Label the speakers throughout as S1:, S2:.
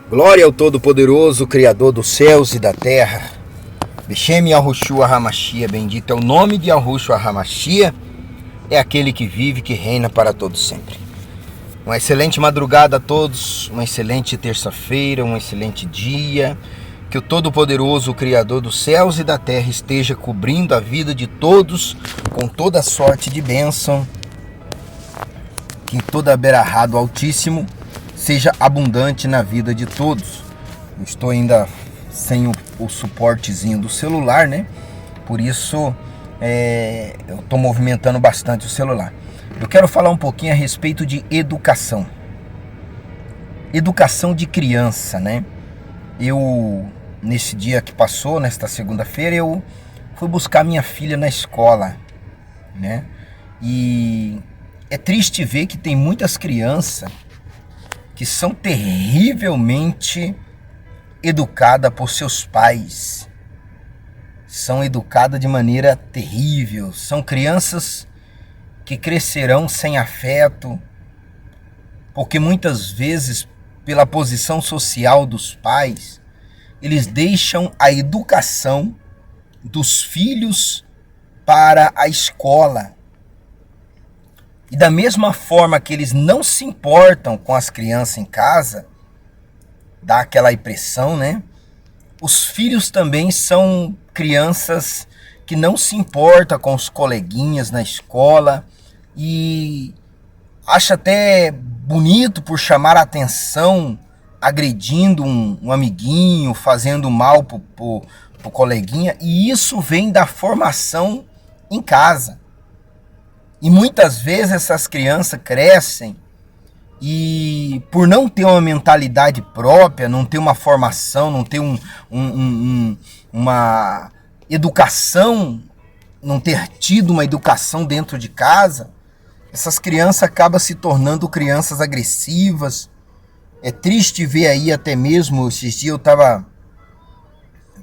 S1: Glória ao Todo-Poderoso, Criador dos céus e da terra. Beshem Yahushua HaMashiach, bendito é o nome de Yahushua HaMashiach, é aquele que vive, que reina para todos sempre. Uma excelente madrugada a todos, uma excelente terça-feira, um excelente dia. Que o Todo-Poderoso, Criador dos céus e da terra, esteja cobrindo a vida de todos com toda sorte de bênção. Que toda a berahá do Altíssimo seja abundante na vida de todos. Eu estou ainda sem o suportezinho do celular, né? Por isso eu estou movimentando bastante o celular. Eu quero falar um pouquinho a respeito de educação. Educação de criança, né? Nesse dia que passou, nesta segunda-feira, eu fui buscar minha filha na escola, né? E é triste ver que tem muitas crianças que são terrivelmente educadas por seus pais. São educadas de maneira terrível. São crianças que crescerão sem afeto, porque muitas vezes, pela posição social dos pais, eles deixam a educação dos filhos para a escola. E da mesma forma que eles não se importam com as crianças em casa, dá aquela impressão, né? Os filhos também são crianças que não se importam com os coleguinhas na escola e acha até bonito por chamar a atenção, agredindo um amiguinho, fazendo mal pro coleguinha, e isso vem da formação em casa. E muitas vezes essas crianças crescem e por não ter uma mentalidade própria, não ter uma formação, não ter uma educação, não ter tido uma educação dentro de casa, essas crianças acabam se tornando crianças agressivas. É triste ver aí, até mesmo esses dias eu estava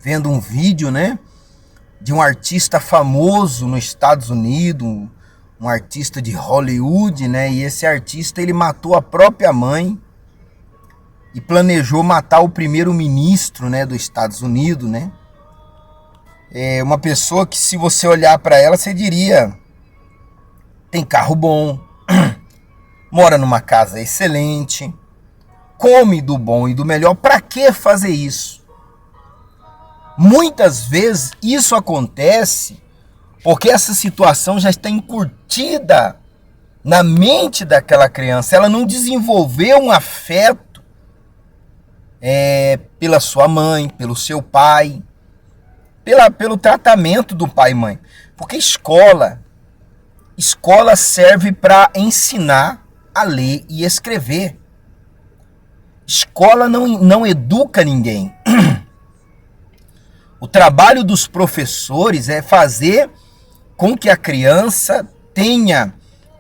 S1: vendo um vídeo, né, de um artista famoso nos Estados Unidos, um artista de Hollywood, né? E esse artista, ele matou a própria mãe e planejou matar o primeiro-ministro, né, dos Estados Unidos, né? É uma pessoa que, se você olhar para ela, você diria: tem carro bom, mora numa casa excelente, come do bom e do melhor. Para que fazer isso? Muitas vezes isso acontece porque essa situação já está encurtida na mente daquela criança. Ela não desenvolveu um afeto pela sua mãe, pelo seu pai, pelo tratamento do pai e mãe. Porque escola serve para ensinar a ler e escrever. Escola não educa ninguém. O trabalho dos professores é fazer com que a criança tenha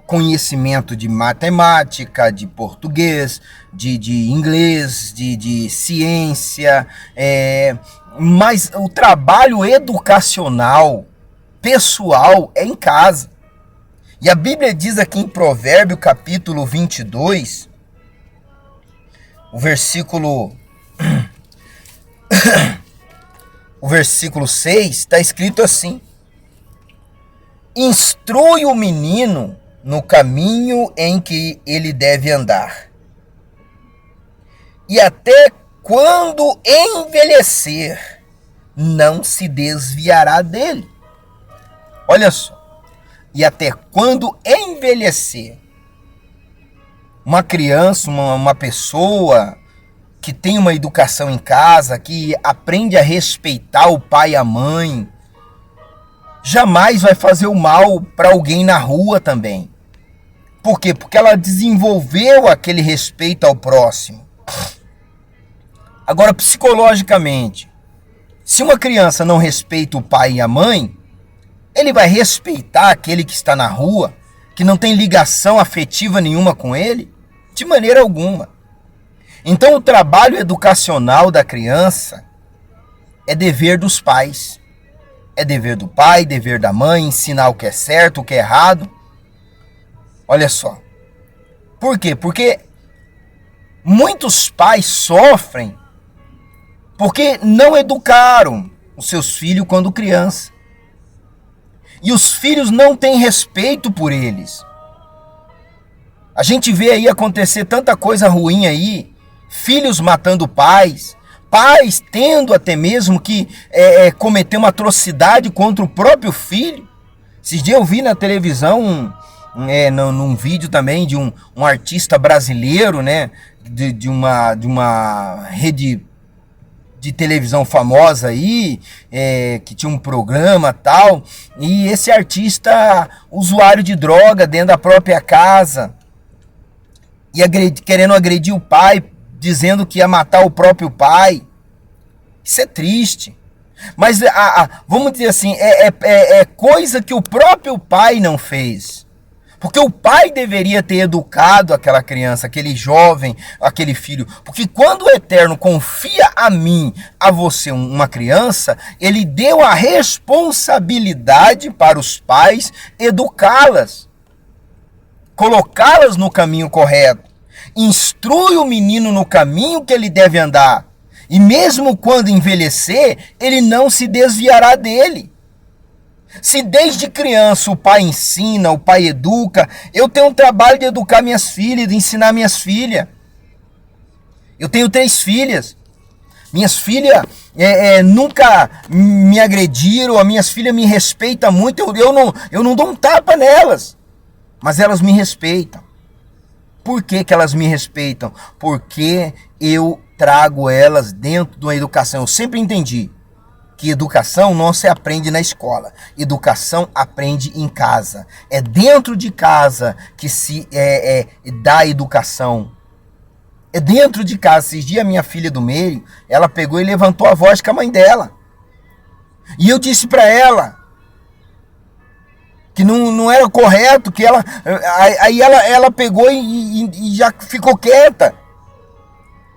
S1: conhecimento de matemática, de português, de inglês, de ciência, mas o trabalho educacional, pessoal, é em casa. E a Bíblia diz aqui em Provérbio, capítulo 22, o versículo 6, está escrito assim: instrui o menino no caminho em que ele deve andar, e até quando envelhecer, não se desviará dele. Olha só, e até quando envelhecer. Uma criança, uma pessoa que tem uma educação em casa, que aprende a respeitar o pai e a mãe, jamais vai fazer o mal para alguém na rua também. Por quê? Porque ela desenvolveu aquele respeito ao próximo. Agora, psicologicamente, se uma criança não respeita o pai e a mãe, ele vai respeitar aquele que está na rua, que não tem ligação afetiva nenhuma com ele? De maneira alguma. Então, o trabalho educacional da criança é dever dos pais. É dever do pai, dever da mãe, ensinar o que é certo, o que é errado. Olha só. Por quê? Porque Muitos pais sofrem porque não educaram os seus filhos quando criança. E os filhos não têm respeito por eles. A gente vê aí acontecer tanta coisa ruim aí, filhos matando pais, pais tendo até mesmo que cometer uma atrocidade contra o próprio filho. Esses dias eu vi na televisão, num vídeo também de um artista brasileiro, né, de uma rede de televisão famosa aí, que tinha um programa tal, e esse artista usuário de droga dentro da própria casa, e querendo agredir o pai, dizendo que ia matar o próprio pai. Isso é triste. Mas vamos dizer assim, é coisa que o próprio pai não fez. Porque o pai deveria ter educado aquela criança, aquele jovem, aquele filho. Porque quando o Eterno confia a mim, a você, uma criança, ele deu a responsabilidade para os pais educá-las, colocá-las no caminho correto. Instrui o menino no caminho que ele deve andar. E mesmo quando envelhecer, ele não se desviará dele. Se desde criança o pai ensina, o pai educa, eu tenho um trabalho de educar minhas filhas, de ensinar minhas filhas. Eu tenho 3 filhas. Minhas filhas nunca me agrediram, as minhas filhas me respeitam muito, eu não dou um tapa nelas, mas elas me respeitam. Por que elas me respeitam? Porque eu trago elas dentro de uma educação. Eu sempre entendi que educação não se aprende na escola. Educação aprende em casa. É dentro de casa que se dá educação. É dentro de casa. Esses dias a minha filha do meio, ela pegou e levantou a voz com a mãe dela. E eu disse para ela que não era correto, que ela pegou e já ficou quieta.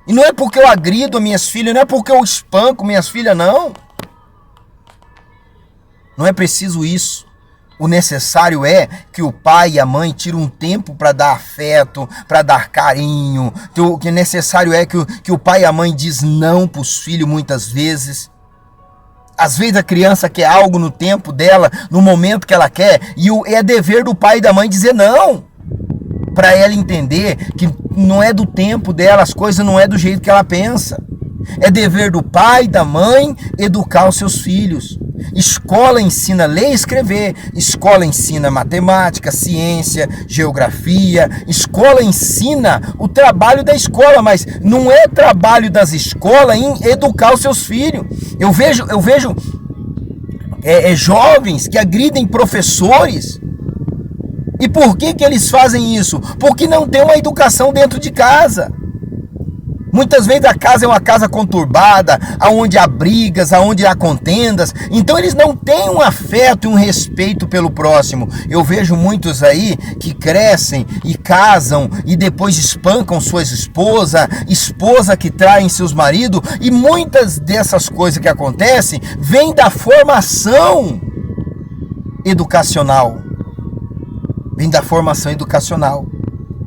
S1: E não é porque eu agrido minhas filhas, não é porque eu espanco minhas filhas, não. Não é preciso isso. O necessário é que o pai e a mãe tirem um tempo para dar afeto, para dar carinho. O que necessário é que o pai e a mãe diz não para os filhos muitas vezes. Às vezes a criança quer algo no tempo dela, no momento que ela quer, e é dever do pai e da mãe dizer não. Para ela entender que não é do tempo dela, as coisas não é do jeito que ela pensa. É dever do pai e da mãe educar os seus filhos. Escola ensina a ler e escrever. Escola ensina matemática, ciência, geografia. Escola ensina o trabalho da escola, mas não é trabalho das escolas em educar os seus filhos. Eu vejo jovens que agridem professores. E por que eles fazem isso? Porque não tem uma educação dentro de casa. Muitas vezes a casa é uma casa conturbada, onde há brigas, onde há contendas. Então eles não têm um afeto e um respeito pelo próximo. Eu vejo muitos aí que crescem e casam e depois espancam suas esposas, esposa que traem seus maridos. E muitas dessas coisas que acontecem vêm da formação educacional. Vem da formação educacional.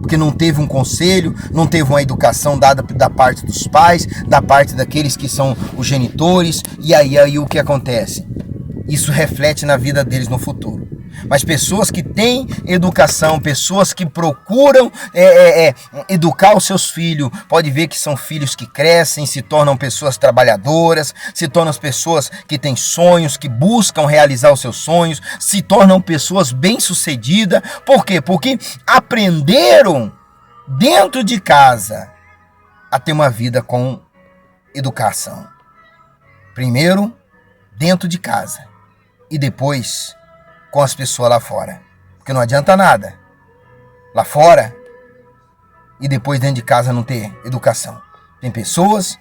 S1: Porque não teve um conselho, não teve uma educação dada da parte dos pais, da parte daqueles que são os genitores, e aí o que acontece? Isso reflete na vida deles no futuro. Mas pessoas que têm educação, pessoas que procuram educar os seus filhos, pode ver que são filhos que crescem, se tornam pessoas trabalhadoras, se tornam pessoas que têm sonhos, que buscam realizar os seus sonhos, se tornam pessoas bem-sucedidas. Por quê? Porque aprenderam dentro de casa a ter uma vida com educação. Primeiro, dentro de casa, e depois com as pessoas lá fora. Porque não adianta nada lá fora e depois dentro de casa não ter educação. Tem pessoas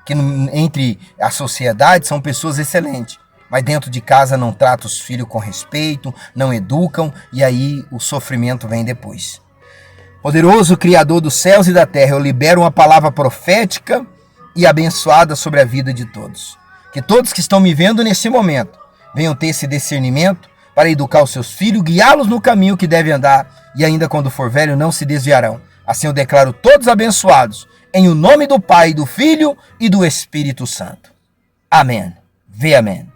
S1: que entre a sociedade são pessoas excelentes, mas dentro de casa não tratam os filhos com respeito, não educam, e aí o sofrimento vem depois. Poderoso Criador dos céus e da terra, eu libero uma palavra profética e abençoada sobre a vida de todos. Que todos que estão me vendo nesse momento venham ter esse discernimento para educar os seus filhos, guiá-los no caminho que devem andar, e ainda quando for velho não se desviarão. Assim eu declaro todos abençoados, em o nome do Pai, do Filho e do Espírito Santo. Amém. Vê amém.